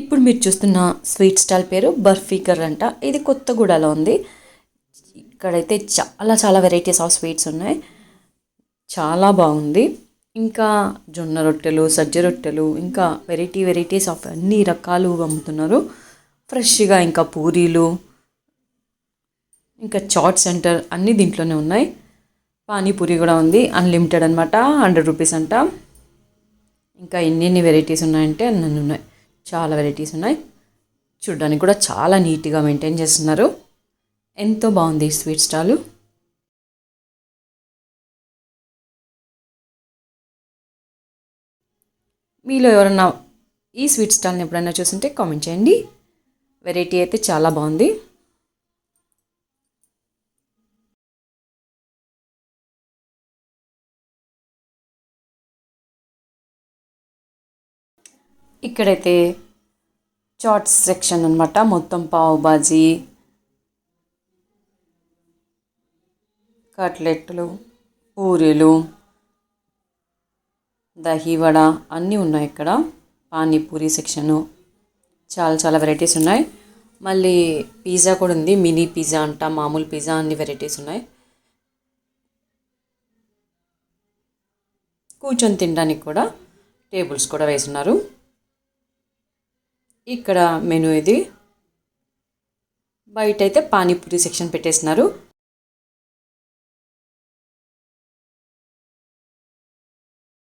ఇప్పుడు మీరు చూస్తున్న స్వీట్ స్టాల్ పేరు బర్ఫీకర్ అంట. ఇది కొత్తగూడలో ఉంది. ఇక్కడైతే చాలా చాలా వెరైటీస్ ఆఫ్ స్వీట్స్ ఉన్నాయి. చాలా బాగుంది. ఇంకా జొన్న రొట్టెలు, సజ్జ రొట్టెలు, ఇంకా వెరైటీస్ ఆఫ్ అన్ని రకాలు అమ్ముతున్నారు ఫ్రెష్గా. ఇంకా పూరీలు, ఇంకా చాట్ సెంటర్ అన్నీ దీంట్లోనే ఉన్నాయి. పానీపూరి కూడా ఉంది, అన్లిమిటెడ్ అనమాట, 100 రూపీస్ అంట. ఇంకా ఎన్ని వెరైటీస్ ఉన్నాయంటే అన్నీ ఉన్నాయి. చాలా వెరైటీస్ ఉన్నాయి. చూడ్డానికి కూడా చాలా నీట్గా మెయింటైన్ చేస్తున్నారు. ఎంతో బాగుంది ఈ స్వీట్ స్టాలు. మీలో ఎవరన్నా ఈ స్వీట్ స్టాల్ని ఎప్పుడైనా చూస్తుంటే కామెంట్ చేయండి. వెరైటీ అయితే చాలా బాగుంది. ఇక్కడైతే చాట్స్ సెక్షన్ అనమాట. మొత్తం పావ్ బాజీ, కట్లెట్లు, పూరీలు, దహీవడ అన్నీ ఉన్నాయి ఇక్కడ. పానీపూరి సెక్షను, చాలా చాలా వెరైటీస్ ఉన్నాయి. మళ్ళీ పిజ్జా కూడా ఉంది. మినీ పిజ్జా అంట, మామూలు పిజ్జా, అన్ని వెరైటీస్ ఉన్నాయి. కూర్చొని తినడానికి కూడా టేబుల్స్ కూడా వేసున్నారు. ఇక్కడ మెనూ ఇది. బయట అయితే పానీపూరి సెక్షన్ పెట్టేస్తున్నారు.